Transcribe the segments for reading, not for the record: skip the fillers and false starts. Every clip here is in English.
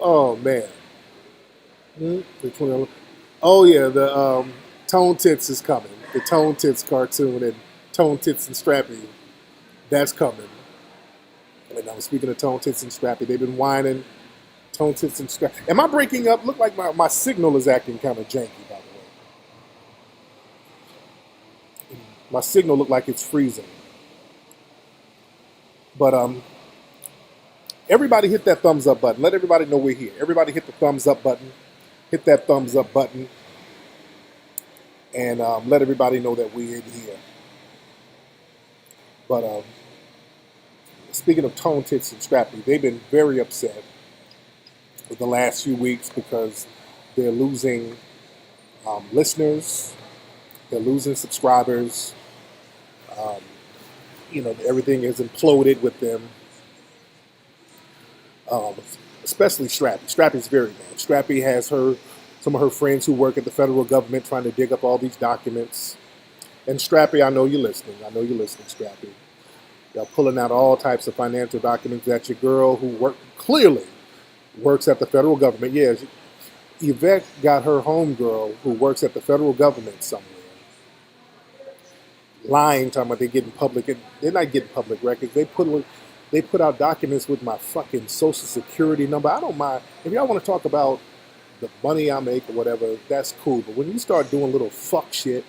Oh man. Which one? Oh yeah, the Tone Tits is coming. The Tone Tits cartoon and Tone Tits and Strappy, that's coming. And I'm speaking of Tone Tits and Strappy. They've been whining. Tone Tits and Strappy. Am I breaking up? Look like my signal is acting kind of janky, by the way. My signal look like it's freezing. But everybody hit that thumbs up button. Let everybody know we're here. Everybody hit the thumbs up button. Hit that thumbs up button. And let everybody know that we're in here. But speaking of Tone Tits and Strappy, they've been very upset for the last few weeks because they're losing listeners, they're losing subscribers. Um, everything is imploded with them, um, especially Strappy. Strappy's very mad. Strappy has some of her friends who work at the federal government trying to dig up all these documents. And Strappy, I know you're listening. I know you're listening, Strappy. Y'all pulling out all types of financial documents that your girl who clearly works at the federal government. Yeah, Yvette got her homegirl who works at the federal government somewhere lying, talking about they're getting public. They're not getting public records. They put out documents with my fucking social security number. I don't mind if y'all want to talk about the money I make or whatever. That's cool. But when you start doing little fuck shit,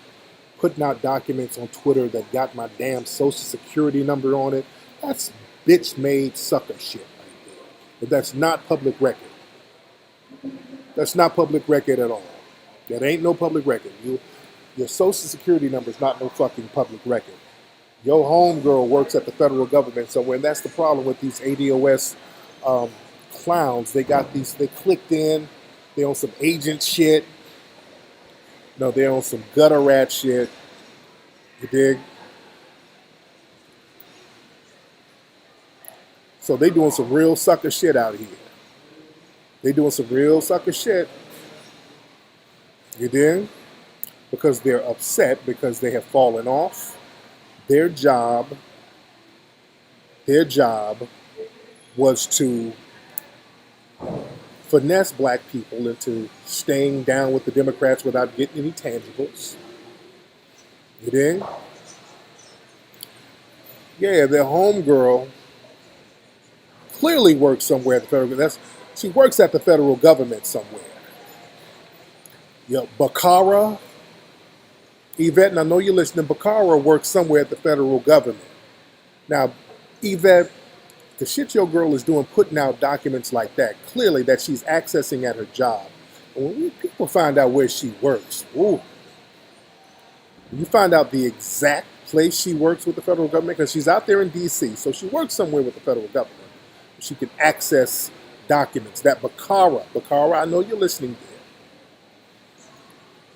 putting out documents on Twitter that got my damn social security number on it, that's bitch made sucker shit right there. But that's not public record. That's not public record at all. That ain't no public record. Your social security number is not no fucking public record. Your homegirl works at the federal government somewhere, and that's the problem with these ADOS clowns. They clicked in, they on some agent shit. No, they're on some gutter rat shit. You dig? So they doing some real sucker shit out here. They doing some real sucker shit. You dig? Because they're upset because they have fallen off. Their job was to finesse black people into staying down with the Democrats without getting any tangibles. You dig? Yeah, their homegirl clearly works somewhere at the federal government. She works at the federal government somewhere. Bakara, Yvette, and I know you're listening, Bakara works somewhere at the federal government. Now, Yvette, the shit your girl is doing, putting out documents like that, clearly that she's accessing at her job. But when people find out where she works, ooh, you find out the exact place she works with the federal government, because she's out there in D.C., so she works somewhere with the federal government. She can access documents. That Bakara, I know you're listening there.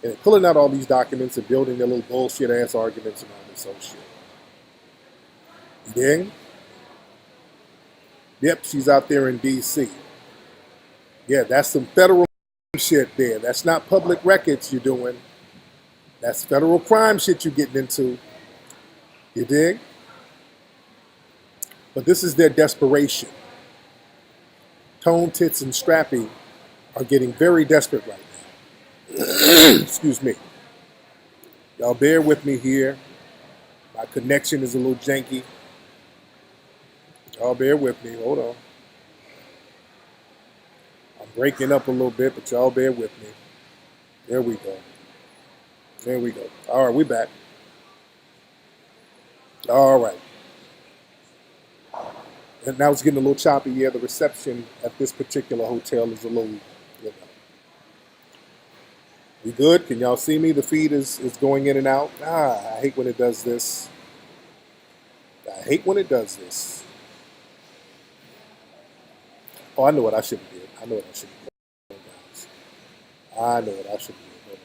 And they're pulling out all these documents and building their little bullshit ass arguments and all this old shit. You dig? Yep, she's out there in D.C. Yeah, that's some federal shit there. That's not public records you're doing. That's federal crime shit you're getting into. You dig? But this is their desperation. Tone, Tits, and Strappy are getting very desperate right now. Excuse me. Y'all bear with me here. My connection is a little janky. Y'all bear with me. Hold on. I'm breaking up a little bit, but y'all bear with me. There we go. There we go. All right, we back. All right. And now it's getting a little choppy. Yeah, the reception at this particular hotel is a little, We good? Can y'all see me? The feed is going in and out. I hate when it does this. I hate when it does this. Oh, I know what I should have did. I know what I should have did. I know what I should have did.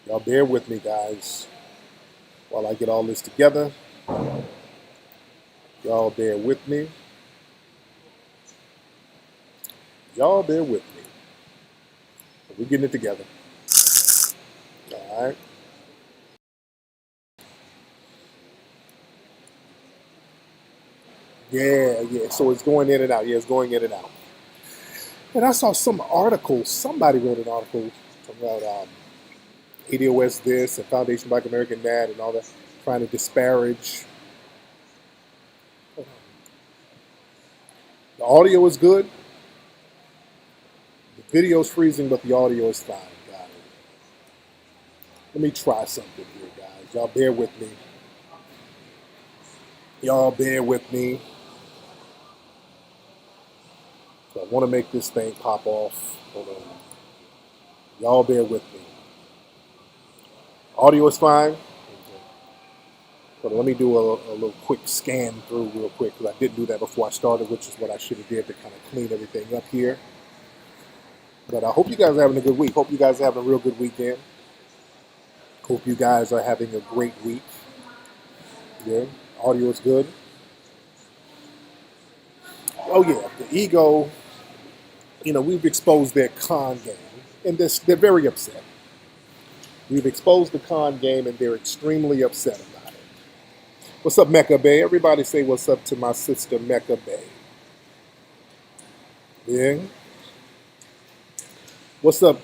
Y'all bear with me, guys, while I get all this together. Y'all bear with me. Y'all bear with me. We're getting it together. All right. Yeah, yeah. So it's going in and out. Yeah, it's going in and out. And I saw some article. Somebody wrote an article about ADOS this and Foundation Black American that and all that, trying to disparage. The audio is good. The video is freezing, but the audio is fine. Got it. Let me try something here, guys. Y'all bear with me. Y'all bear with me. So I want to make this thing pop off. Hold on. Y'all bear with me. Audio is fine. Okay. But let me do a little quick scan through real quick because I didn't do that before I started, which is what I should have did to kind of clean everything up here. But I hope you guys are having a good week. Hope you guys are having a real good weekend. Hope you guys are having a great week. Yeah, audio is good. Oh yeah, the ego. We've exposed their con game, and they're very upset. We've exposed the con game, and they're extremely upset about it. What's up, Mecca Bay? Everybody say what's up to my sister, Mecca Bay. Yeah. What's up,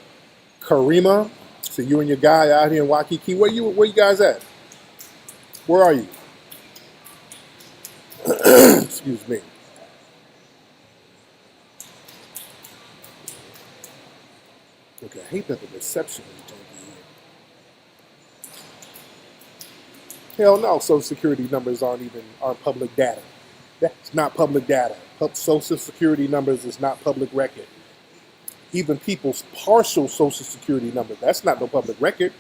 Karima? So you and your guy out here in Waikiki. Where you guys at? Where are you? Excuse me. Okay, I hate that the reception is janky here. Hell no, Social Security numbers aren't public data. That's not public data. Social Security numbers is not public record. Even people's partial Social Security number, that's not no public record.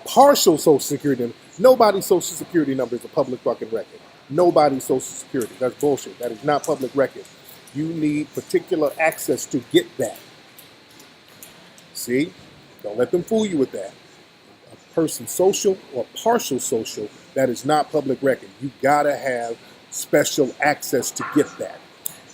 Partial Social Security, nobody's Social Security number is a public fucking record. Nobody's Social Security. That's bullshit. That is not public record. You need particular access to get that. See? Don't let them fool you with that. A person's social or partial social, that is not public record. You gotta have special access to get that.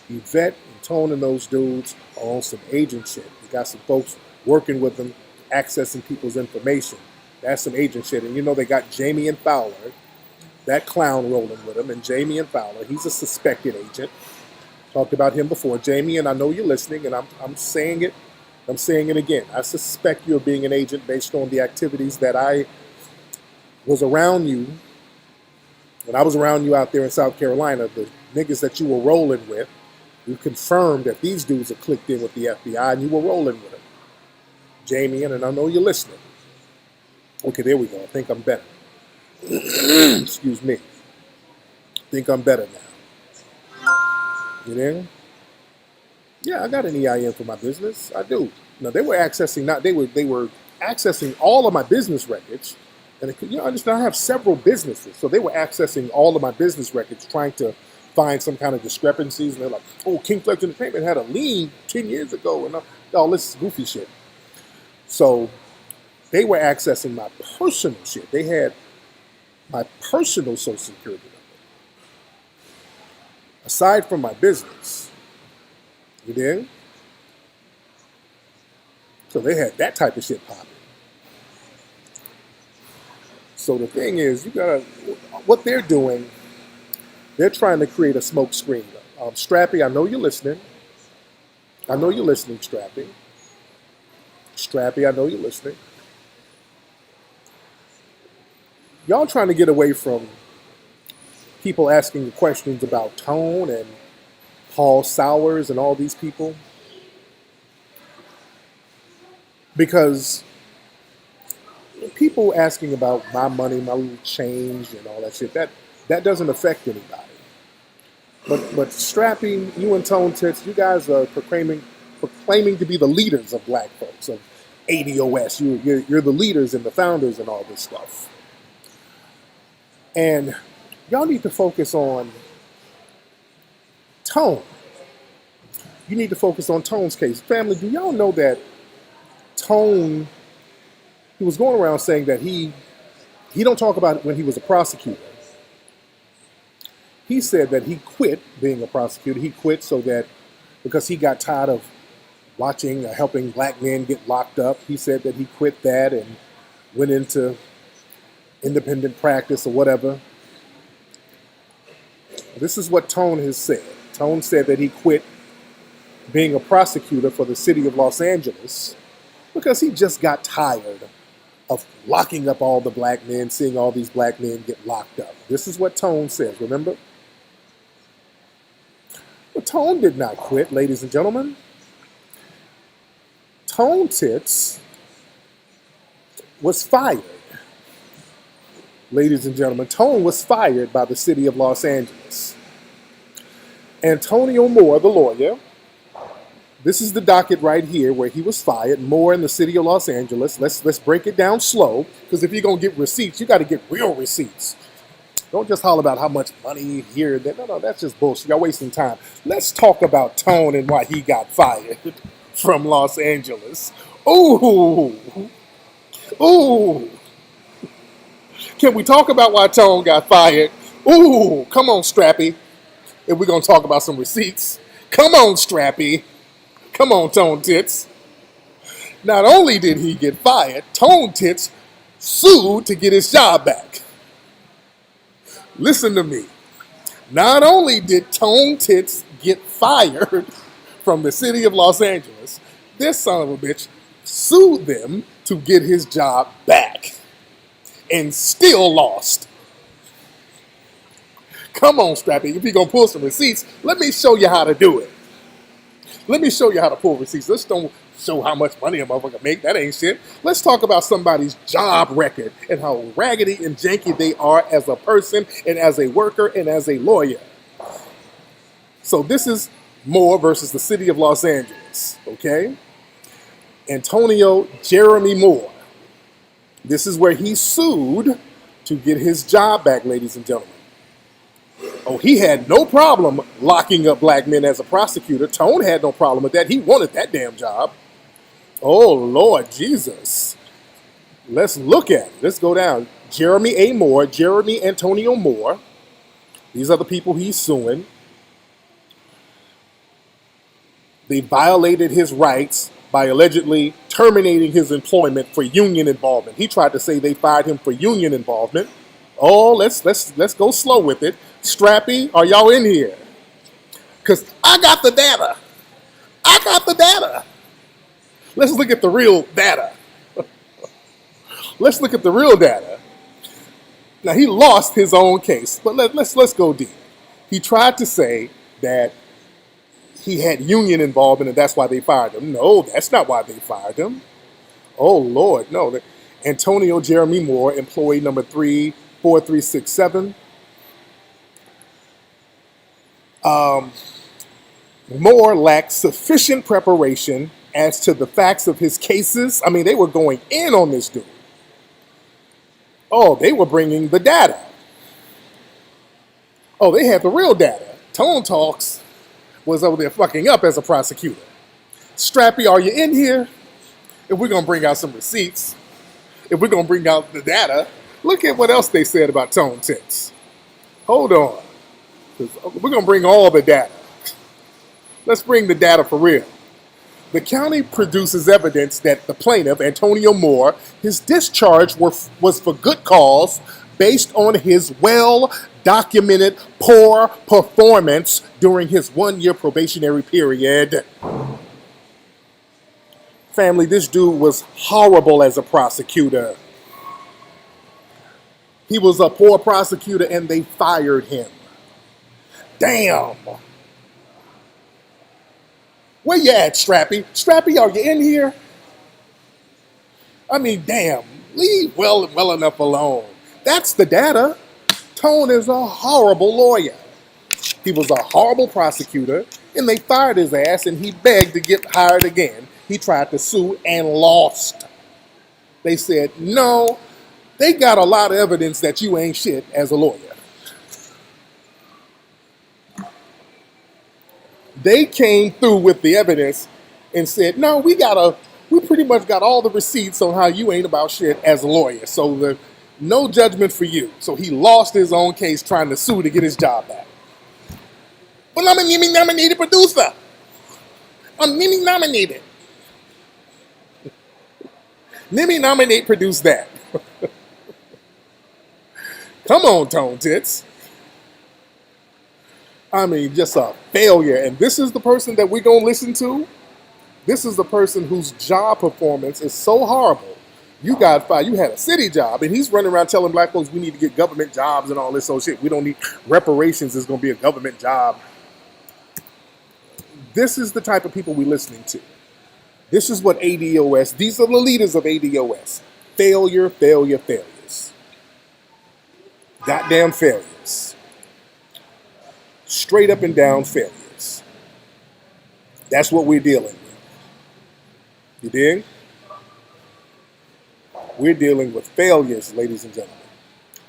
Yvette and Tone and those dudes are on some agent shit. You got some folks working with them, accessing people's information. That's some agent shit. And they got Jamie and Fowler, that clown rolling with them. And Jamie and Fowler, he's a suspected agent. Talked about him before. Jamie, and I know you're listening, and I'm saying it. I'm saying it again. I suspect you're being an agent based on the activities that I was around you. When I was around you out there in South Carolina, the niggas that you were rolling with, you confirmed that these dudes are clicked in with the FBI and you were rolling with them. Jamie, and I know you're listening. Okay, there we go. I think I'm better. Excuse me. I think I'm better now. You know? Yeah, I got an EIN for my business. I do. Now they were accessing they were accessing all of my business records. And understand I have several businesses. So they were accessing all of my business records, trying to find some kind of discrepancies. And they're like, oh, King Flex Entertainment had a lien 10 years ago and all this goofy shit. So they were accessing my personal shit. They had my personal Social Security number. Aside from my business. You dig? So they had that type of shit popping. So the thing is, what they're doing, they're trying to create a smoke screen. Strappy, I know you're listening. I know you're listening, Strappy. Strappy, I know you're listening. Y'all trying to get away from people asking questions about Tone and Paul Sowers and all these people. Because people asking about my money, my little change and all that shit, that doesn't affect anybody. But Strappy, you and Tone Tits, you guys are proclaiming to be the leaders of black folks, of ADOS. You're the leaders and the founders and all this stuff. And y'all need to focus on Tone. You need to focus on Tone's case. Family, do y'all know that Tone, he was going around saying that he don't talk about it when he was a prosecutor. He said that he quit being a prosecutor. He quit because he got tired of watching, helping black men get locked up. He said that he quit that and went into independent practice or whatever. This is what Tone has said. Tone said that he quit being a prosecutor for the city of Los Angeles because he just got tired of locking up all the black men, seeing all these black men get locked up. This is what Tone says, remember? But Tone did not quit, ladies and gentlemen. Tone Tits was fired. Ladies and gentlemen, Tone was fired by the city of Los Angeles. Antonio Moore, the lawyer, this is the docket right here where he was fired. Moore in the city of Los Angeles. Let's break it down slow, because if you're going to get receipts, you got to get real receipts. Don't just holler about how much money here and there. No, that's just bullshit. You're wasting time. Let's talk about Tone and why he got fired from Los Angeles. Ooh. Ooh. Can we talk about why Tone got fired? Ooh, come on, Strappy. If we're going to talk about some receipts. Come on, Strappy. Come on, Tone Tits. Not only did he get fired, Tone Tits sued to get his job back. Listen to me. Not only did Tone Tits get fired from the city of Los Angeles, this son of a bitch sued them to get his job back and still lost. Come on, Strappy. If you're going to pull some receipts, let me show you how to do it. Let me show you how to pull receipts. Let's don't show how much money a motherfucker make. That ain't shit. Let's talk about somebody's job record and how raggedy and janky they are as a person and as a worker and as a lawyer. So this is Moore versus the city of Los Angeles, okay? Antonio Jeremy Moore. This is where he sued to get his job back, ladies and gentlemen. Oh, he had no problem locking up black men as a prosecutor. Tone had no problem with that. He wanted that damn job. Oh, Lord Jesus. Let's look at it. Let's go down. Jeremy A. Moore, Jeremy Antonio Moore. These are the people he's suing. They violated his rights by allegedly terminating his employment for union involvement. He tried to say they fired him for union involvement. Oh, let's go slow with it. Strappy, are y'all in here? Because I got the data. I got the data. Let's look at the real data. Let's look at the real data. Now, he lost his own case, but let's go deep. He tried to say that he had union involvement and that's why they fired him. No, that's not why they fired him. Oh, Lord, no. Antonio Jeremy Moore, employee number 34367. Moore lacked sufficient preparation as to the facts of his cases. I mean, they were going in on this dude. Oh, they were bringing the data. Oh, they had the real data. ToneTalks was over there fucking up as a prosecutor. Strappy, are you in here? If we're going to bring out some receipts, if we're going to bring out the data, look at what else they said about Tone Tits. Hold on. We're going to bring all the data. Let's bring the data for real. The county produces evidence that the plaintiff, Antonio Moore, his discharge was for good cause based on his well-documented poor performance during his one-year probationary period. Family, this dude was horrible as a prosecutor. He was a poor prosecutor and they fired him. Damn. Where you at, Strappy? Strappy, are you in here? I mean, damn. Leave well enough alone. That's the data. Tone is a horrible lawyer. He was a horrible prosecutor, and they fired his ass, and he begged to get hired again. He tried to sue and lost. They said, no, they got a lot of evidence that you ain't shit as a lawyer. They came through with the evidence and said, no, we pretty much got all the receipts on how you ain't about shit as a lawyer. So no judgment for you. So he lost his own case trying to sue to get his job back. Well, I'm a nominated producer. I'm Mimi nominated. Mimi nominate produce that. Come on, Tone Tits. I mean, just a failure. And this is the person that we're going to listen to. This is the person whose job performance is so horrible. You got fired. You had a city job, and he's running around telling black folks we need to get government jobs and all this old shit. We don't need reparations. Is going to be a government job. This is the type of people we're listening to. This is what ADOS. These are the leaders of ADOS. Failure, failure, failures. Goddamn failures. Straight up and down failures. That's what we're dealing with. You dig? We're dealing with failures, ladies and gentlemen.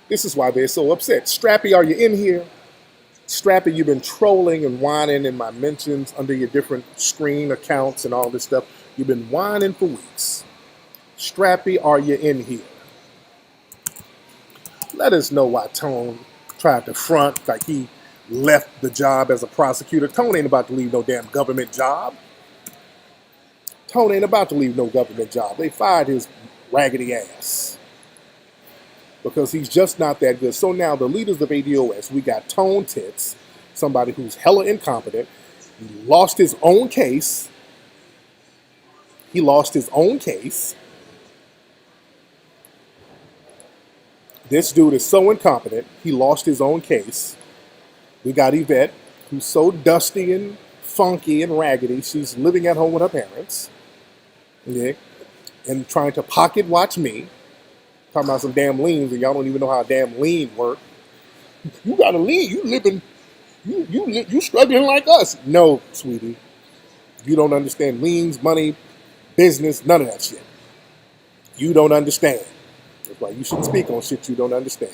This is why they're so upset. Strappy, are you in here? Strappy, you've been trolling and whining in my mentions under your different screen accounts and all this stuff. You've been whining for weeks. Strappy, are you in here? Let us know why Tone tried to front like he left the job as a prosecutor. Tone ain't about to leave no damn government job. Tone ain't about to leave no government job. They fired his raggedy ass because he's just not that good. So now the leaders of ADOS, we got Tone Tits, somebody who's hella incompetent. He lost his own case. He lost his own case. This dude is so incompetent, he lost his own case. We got Yvette, who's so dusty and funky and raggedy. She's living at home with her parents. Okay? And trying to pocket watch me. Talking about some damn liens, and y'all don't even know how a damn lien work. You got a lien, you living, you struggling like us. No, sweetie. You don't understand liens, money, business, none of that shit. You don't understand. That's why you shouldn't speak on shit you don't understand.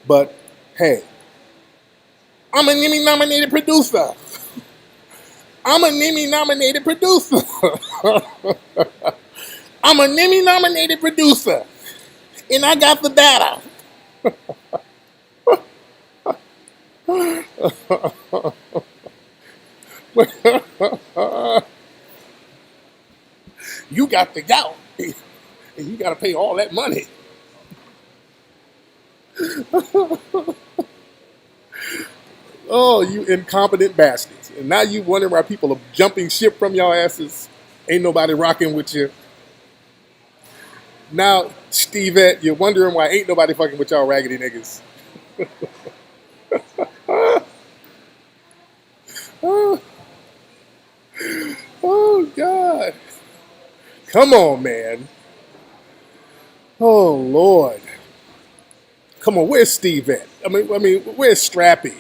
But, hey, I'm a Emmy-nominated producer. I'm a Emmy-nominated producer. I'm an Emmy-nominated producer. And I got the data. You got the gout. And you got to pay all that money. Oh, you incompetent bastards. And now you wondering why people are jumping ship from y'all asses. Ain't nobody rocking with you. Now, Stevette, you're wondering why ain't nobody fucking with y'all raggedy niggas. Oh, God. Come on, man. Oh, Lord. Come on, where's Stevette? I mean, where's Strappy?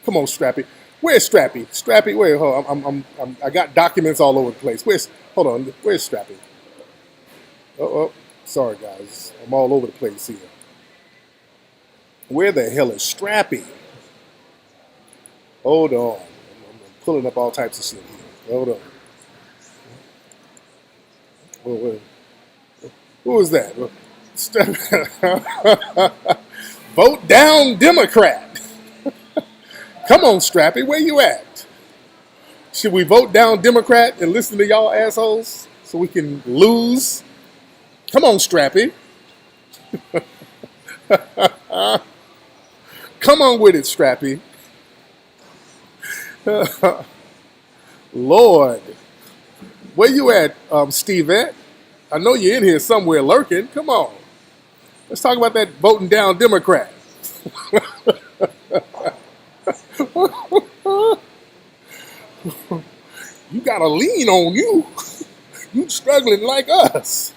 Come on, Strappy. Where's Strappy? Strappy, wait, hold on. I got documents all over the place. Hold on, where's Strappy? Oh, sorry, guys. I'm all over the place here. Where the hell is Strappy? Hold on. I'm pulling up all types of shit here. Hold on. Who is that? Vote down Democrat. Come on, Strappy, where you at? Should we vote down Democrat and listen to y'all assholes so we can lose? Come on, Strappy. Come on with it, Strappy. Lord. Where you at, Stevette? I know you're in here somewhere lurking. Come on. Let's talk about that voting down Democrat. You got a lien on you. You struggling like us.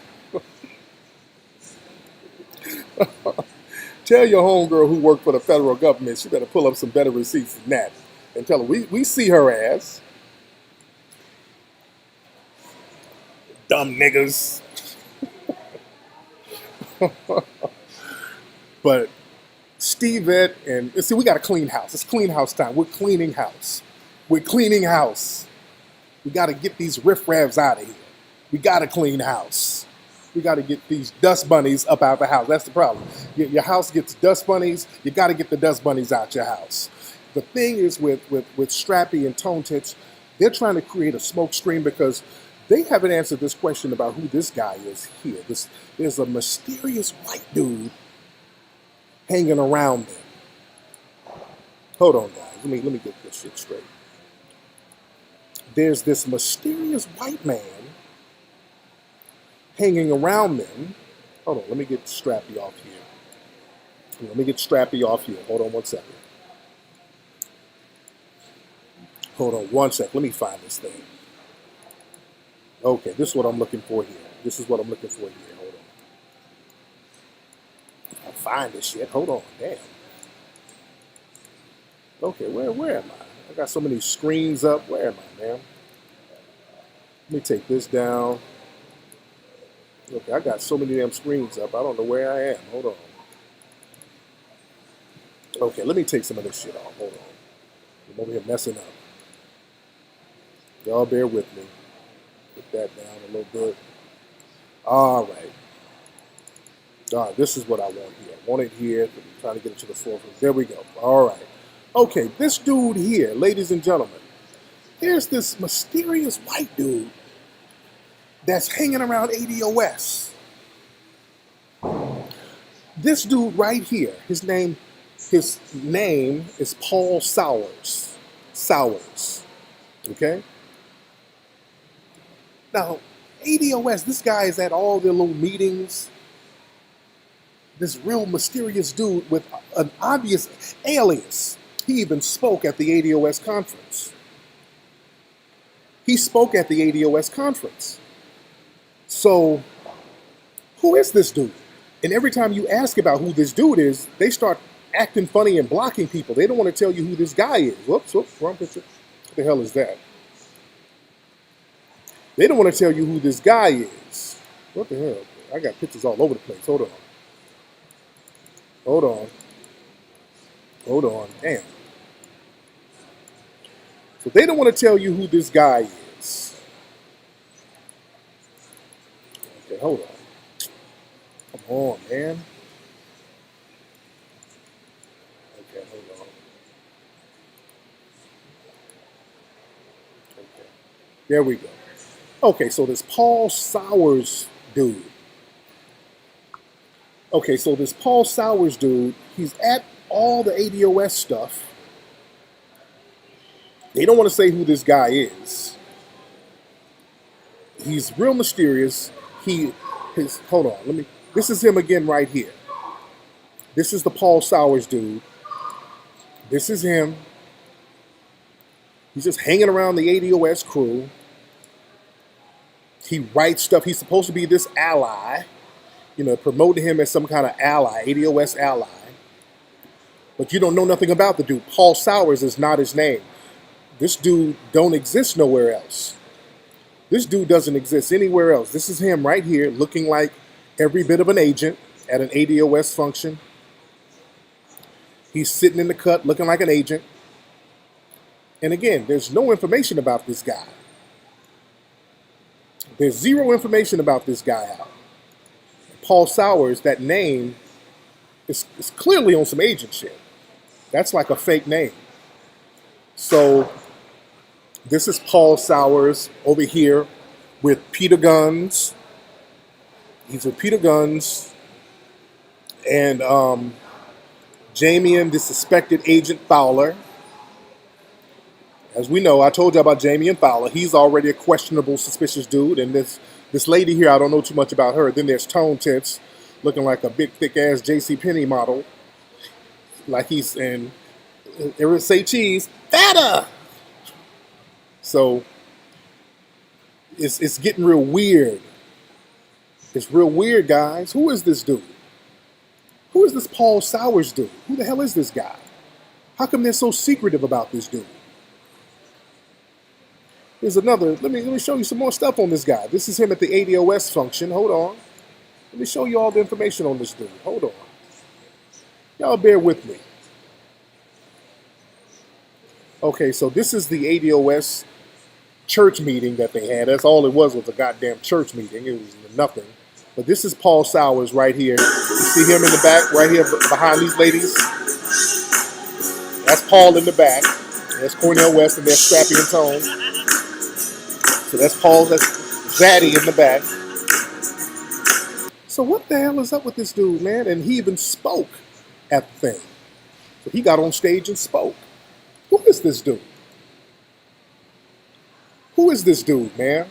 Tell your homegirl who worked for the federal government she better pull up some better receipts than that. And tell her we see her ass. Dumb niggas. But Stevette and see, we got to clean house. It's clean house time. We're cleaning house. We're cleaning house. We got to get these riffraffs out of here. We got to clean house. We got to get these dust bunnies up out the house. That's the problem. Your house gets dust bunnies. You got to get the dust bunnies out your house. The thing is with Strappy and Tone Tits, they're trying to create a smoke screen because they haven't answered this question about who this guy is here. There's a mysterious white dude hanging around them. Hold on, guys. Let me get this shit straight. There's this mysterious white man hanging around them. Hold on, let me get Strappy off here. Let me get Strappy off here. Hold on one second. Hold on one sec. Let me find this thing. Okay, this is what I'm looking for here. This is what I'm looking for here. Hold on. I'll find this shit. Hold on. Damn. Okay, where am I? I got so many screens up. Where am I, man? Let me take this down. Okay, I got so many damn screens up. I don't know where I am. Hold on. Okay, let me take some of this shit off. Hold on. I'm over here messing up. Y'all bear with me. Put that down a little bit. All right. All right, this is what I want here. I want it here. I'm trying to get it to the forefront. There we go. All right. Okay, this dude here, ladies and gentlemen, there's this mysterious white dude that's hanging around ADOS. This dude right here, his name is Paul Sowers. Sowers. Okay? Now, ADOS, this guy is at all their little meetings. This real mysterious dude with an obvious alias. He even spoke at the ADOS conference. He spoke at the ADOS conference. So, who is this dude? And every time you ask about who this dude is, they start acting funny and blocking people. They don't want to tell you who this guy is. Whoops, wrong picture. What the hell is that? They don't want to tell you who this guy is. What the hell? I got pictures all over the place. Hold on. Hold on. Hold on. Damn. So they don't want to tell you who this guy is. Okay, hold on. Come on, man. Okay, hold on. Okay. There we go. Okay, so this Paul Sowers dude. Okay, so this Paul Sowers dude, he's at all the ADOS stuff. They don't want to say who this guy is. He's real mysterious. Hold on, this is him again right here. This is the Paul Sowers dude. This is him. He's just hanging around the ADOS crew. He writes stuff. He's supposed to be this ally, promoting him as some kind of ally, ADOS ally. But you don't know nothing about the dude. Paul Sowers is not his name. This dude don't exist nowhere else. This dude doesn't exist anywhere else. This is him right here, looking like every bit of an agent at an ADOS function. He's sitting in the cut looking like an agent. And again, there's no information about this guy. There's zero information about this guy out. Paul Sowers, that name is clearly on some agent shit. That's like a fake name. So this is Paul Sowers over here with Peter Guns. He's with Peter Guns and Jamian, the suspected Agent Fowler. As we know, I told you about Jamian Fowler. He's already a questionable, suspicious dude. And this lady here, I don't know too much about her. Then there's Tone Tits, looking like a big, thick-ass JCPenney model. Like he's in, everyone say cheese, fatter! So, it's getting real weird. It's real weird, guys. Who is this dude? Who is this Paul Sowers dude? Who the hell is this guy? How come they're so secretive about this dude? Here's another, let me show you some more stuff on this guy. This is him at the ADOS function. Hold on. Let me show you all the information on this dude. Hold on. Y'all bear with me. Okay, so this is the ADOS church meeting that they had. That's all it was a goddamn church meeting. It was nothing. But this is Paul Sowers right here. You see him in the back, right here behind these ladies? That's Paul in the back. That's Cornell West, and there's Strappy and Tone. So that's Paul, that's Zaddy in the back. So what the hell is up with this dude, man? And he even spoke at the thing. So he got on stage and spoke. Who is this dude? Who is this dude, man?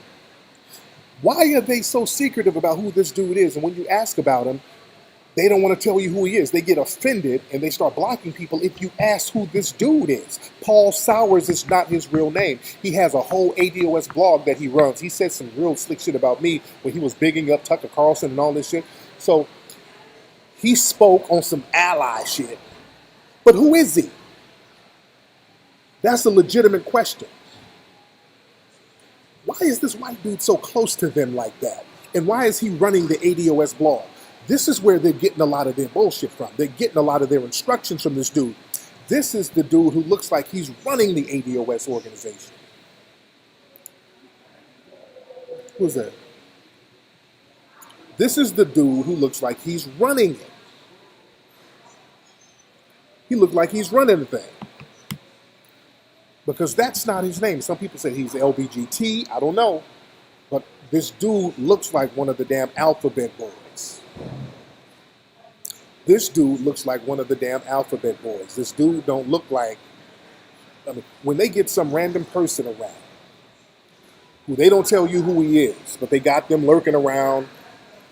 Why are they so secretive about who this dude is? And when you ask about him, they don't want to tell you who he is. They get offended and they start blocking people if you ask who this dude is. Paul Sowers is not his real name. He has a whole ADOS blog that he runs. He said some real slick shit about me when he was bigging up Tucker Carlson and all this shit. So he spoke on some ally shit. But who is he? That's a legitimate question. Why is this white dude so close to them like that? And why is he running the ADOS blog? This is where they're getting a lot of their bullshit from. They're getting a lot of their instructions from this dude. This is the dude who looks like he's running the ADOS organization. Who's that? This is the dude who looks like he's running it. He looked like he's running the thing. Because that's not his name. Some people say he's LBGT. I don't know. But this dude looks like one of the damn alphabet boys. This dude looks like one of the damn alphabet boys. This dude don't look like... I mean, when they get some random person around, who they don't tell you who he is, but they got them lurking around,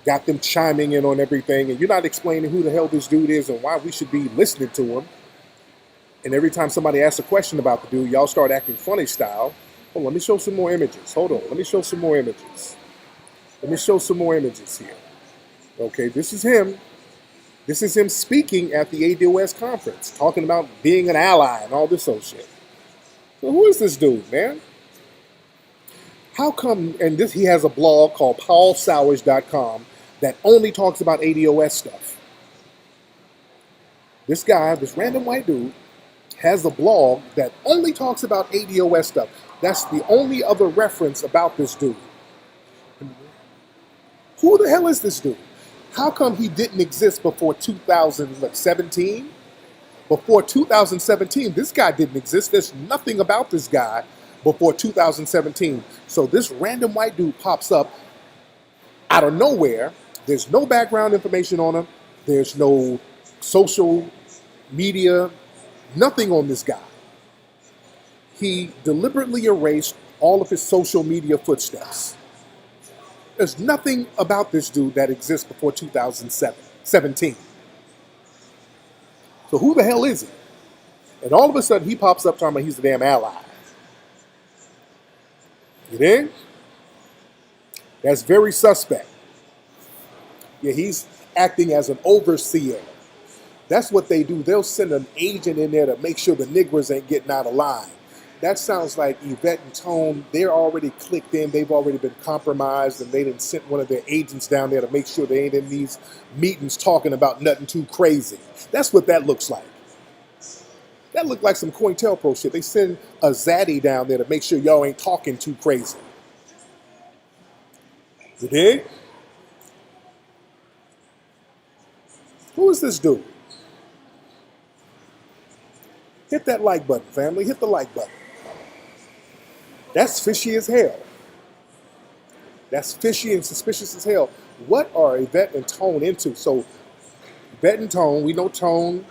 got them chiming in on everything, and you're not explaining who the hell this dude is and why we should be listening to him. And every time somebody asks a question about the dude, y'all start acting funny style. Hold on, let me show some more images. Hold on, let me show some more images. Let me show some more images here. Okay, this is him. This is him speaking at the ADOS conference, talking about being an ally and all this old shit. So who is this dude, man? How come, and this, he has a blog called paulsowers.com that only talks about ADOS stuff. This guy, this random white dude, has a blog that only talks about ADOS stuff. That's the only other reference about this dude. Who the hell is this dude? How come he didn't exist before 2017? Before 2017, this guy didn't exist. There's nothing about this guy before 2017. So this random white dude pops up out of nowhere. There's no background information on him. There's no social media, nothing on this guy. He deliberately erased all of his social media footsteps. There's nothing about this dude that exists before 2017. So who the hell is he? And all of a sudden he pops up talking about he's a damn ally. You dig? That's very suspect. Yeah, he's acting as an overseer. That's what they do. They'll send an agent in there to make sure the niggers ain't getting out of line. That sounds like Yvette and Tone, they're already clicked in. They've already been compromised, and they didn't send one of their agents down there to make sure they ain't in these meetings talking about nothing too crazy. That's what that looks like. That looked like some COINTELPRO shit. They send a zaddy down there to make sure y'all ain't talking too crazy. You dig? Who is this dude? Hit that like button, family. Hit the like button. That's fishy as hell. That's fishy and suspicious as hell. What are Yvette and Tone into? So, Yvette and Tone, we know Tone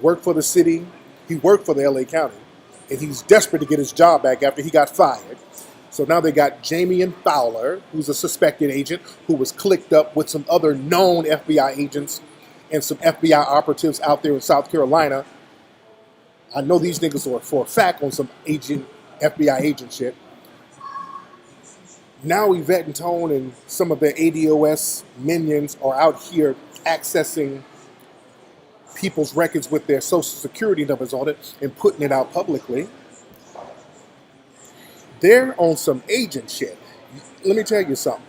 worked for the city. He worked for the LA County. And he's desperate to get his job back after he got fired. So now they got Jamie Fowler, who's a suspected agent, who was clicked up with some other known FBI agents and some FBI operatives out there in South Carolina. I know these niggas are for a fact on some FBI agent shit. Now Yvette and Tone and some of their ADOS minions are out here accessing people's records with their social security numbers on it and putting it out publicly. They're on some agent shit. Let me tell you something.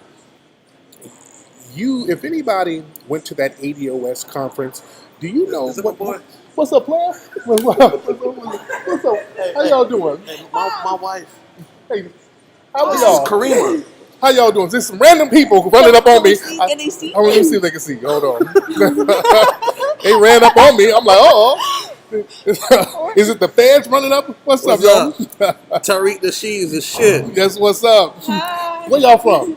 If anybody went to that ADOS conference, do you know what's up, player? What's up? How y'all doing? Hey, my wife. Hey, how This y'all? is Karima. How y'all doing? There's some random people running up on me. Can they see? Let me see if they can see. Hold on. They ran up on me. I'm like, oh. Is it the feds running up? What's up, y'all? Tariq Nasheed is the shit. Guess what's up? Hi. Where y'all from?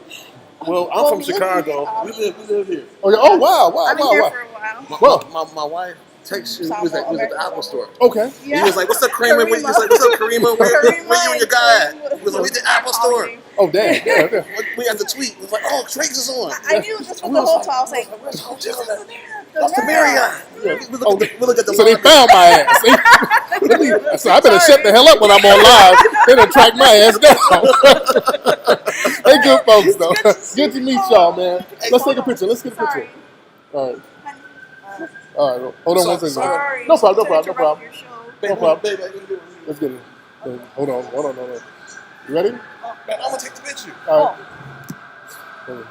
Well, I'm from Chicago. We live here. Oh, wow. I've been here for a while. My wife, text you. We was at the Apple store. Okay. He was like, "What's up, Karima?" He was like, "What's up, Karima? Where you and your guy at?" He was like, "We at the Apple store." Oh, damn. Yeah. We got the tweet. It was like, "Oh, Trakes is on." I knew this was the whole time. I was like, "Where's the hotel "This at?" is there, That's the Marriott. We look at the So they lobby. found my ass. So I better shut the hell up when I'm on live. They done track my ass down. They good folks, though. Good to meet y'all, man. Let's take a picture. Let's get a picture. All right. All right. Hold on one second. Sorry. No problem. No problem. Your show. No problem. Baby, Let's get it. Hold on. You ready? man, I'm gonna take the picture. All right. Hold on.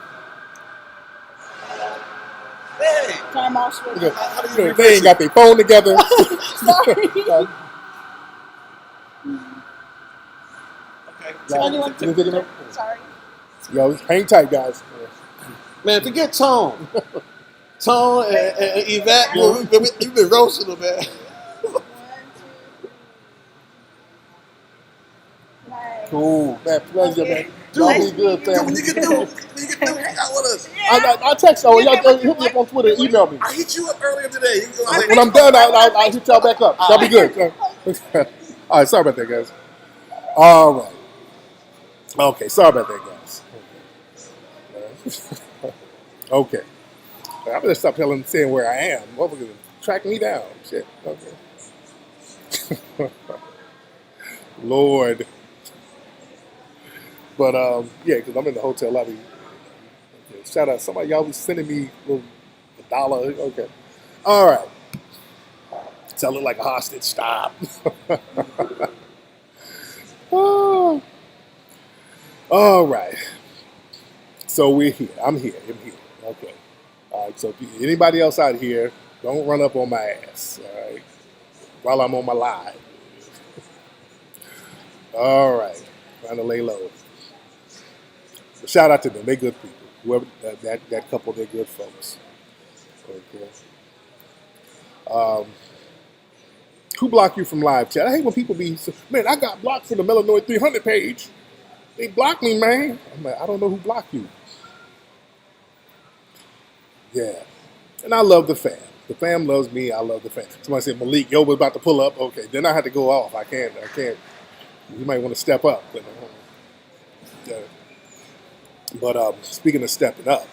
Hey, Time off switch. Look how do at- you They ain't got their phone together. Sorry. Okay. Anyone? You taking it? Sorry. Yo, hang tight, guys. Man, forget Tone. Tone and Yvette, we've been roasting them, man. 1, 2, 3. Nice. Cool. Man, pleasure, Okay. man. Y'all be good, Dude, fam. when you get through, hang out with us. I text y'all. Y'all hit me up on Twitter. Email me. I hit you up earlier today. You go, When I'm done, I'll hit y'all back up. Y'all be good. All right, sorry about that, guys. All right. Okay, sorry about that, guys. Okay. I'm gonna stop saying where I am. Motherfuckers track me down. Shit. Okay. Lord. But yeah, because I'm in the hotel lobby. Okay. Shout out somebody. Y'all was sending me $1. Okay. All right. So I look like a hostage. Stop. Oh. All right. So we're here. I'm here. Okay. All right. So if anybody else out here, don't run up on my ass. All right. While I'm on my live. All right. Trying to lay low. But shout out to them. They good people. Whoever that couple, they're good folks. Okay. Who blocked you from live chat? I hate when people man, I got blocked from the Melanoid 300 page. They blocked me, man. I'm like, I don't know who blocked you. Yeah. And I love the fam. The fam loves me. I love the fam. Somebody said, Malik, yo, we're about to pull up. Okay, then I had to go off. I can't. You might want to step up. But speaking of stepping up,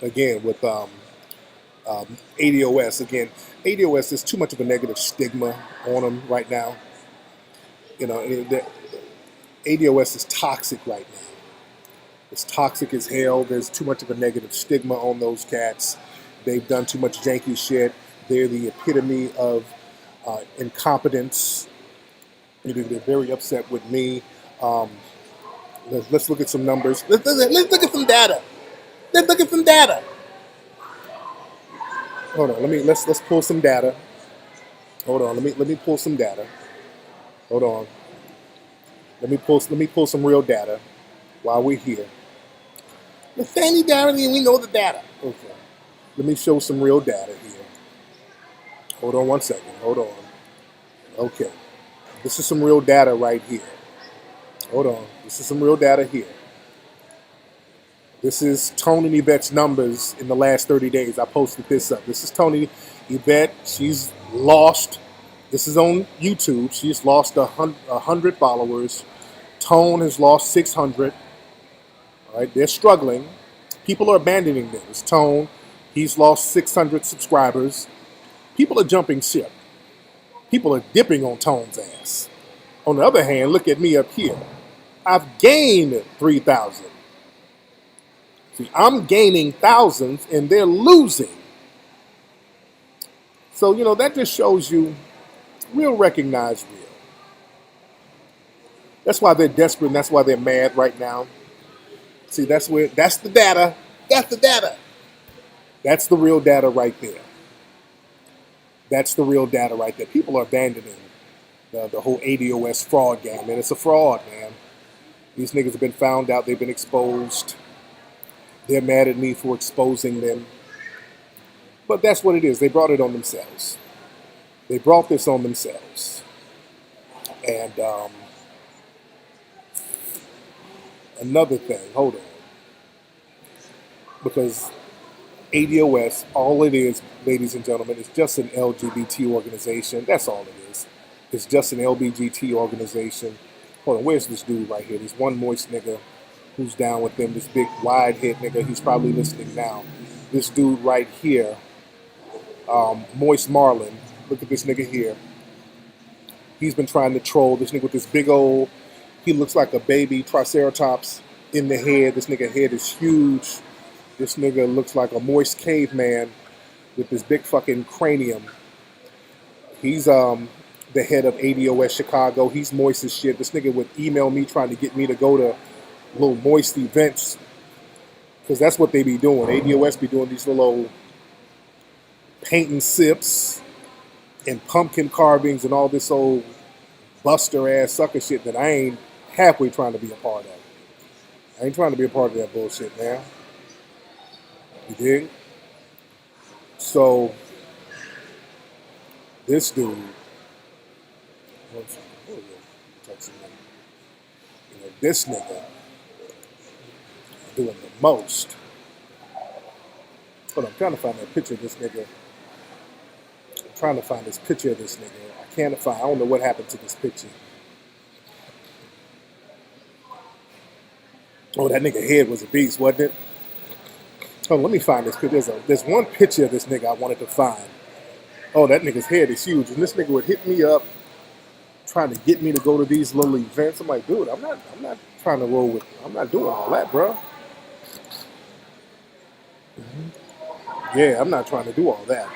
again, with ADOS, ADOS, there's too much of a negative stigma on them right now. You know, ADOS is toxic right now. It's toxic as hell. There's too much of a negative stigma on those cats. They've done too much janky shit. They're the epitome of incompetence. They're very upset with me. Let's look at some numbers. Let's look at some data. Hold on. Let's pull some data. Hold on. Let me pull some data. Hold on. Let me pull some real data while we're here. The sandy data, we know the data. Okay. Let me show some real data here. Hold on one second. Hold on. Okay. This is some real data right here. Hold on. This is some real data here. This is Tone and Yvette's numbers in the last 30 days. I posted this up. This is Tony Yvette. She's lost. This is on YouTube. She's lost 100 followers. Tone has lost 600. All right, they're struggling. People are abandoning them. It's Tone. He's lost 600 subscribers. People are jumping ship. People are dipping on Tone's ass. On the other hand, look at me up here. I've gained 3,000. See, I'm gaining thousands and they're losing. So, that just shows you real recognize real. That's why they're desperate and that's why they're mad right now. See, that's the data. That's the data. That's the real data right there. That's the real data right there. People are abandoning the whole ADOS fraud game, man. It's a fraud, man. These niggas have been found out. They've been exposed. They're mad at me for exposing them. But that's what it is. They brought it on themselves. They brought this on themselves. And another thing, hold on. Because ADOS, all it is, ladies and gentlemen, is just an LGBT organization. That's all it is. It's just an LGBT organization. Hold on, where's this dude right here? This one moist nigga who's down with them, this big wide head nigga. He's probably listening now. This dude right here, Moist Marlin. Look at this nigga here. He's been trying to troll this nigga with this big old, he looks like a baby triceratops in the head. This nigga head is huge. This nigga looks like a moist caveman with this big fucking cranium. He's the head of ADOS Chicago. He's moist as shit. This nigga would email me trying to get me to go to little moist events, because that's what they be doing. ADOS be doing these little paint and sips and pumpkin carvings and all this old buster ass sucker shit that I ain't halfway trying to be a part of. I ain't trying to be a part of that bullshit, man. You dig? So this dude, this nigga doing the most. But I'm trying to find that picture of this nigga. I'm trying to find this picture of this nigga. I can't find. I don't know what happened to this picture. Oh, that nigga head was a beast, wasn't it? Oh, let me find this picture. There's one picture of this nigga I wanted to find. Oh, that nigga's head is huge, and this nigga would hit me up trying to get me to go to these little events. I'm like, dude, I'm not trying to roll with. I'm not doing all that, bro. Yeah, I'm not trying to do all that.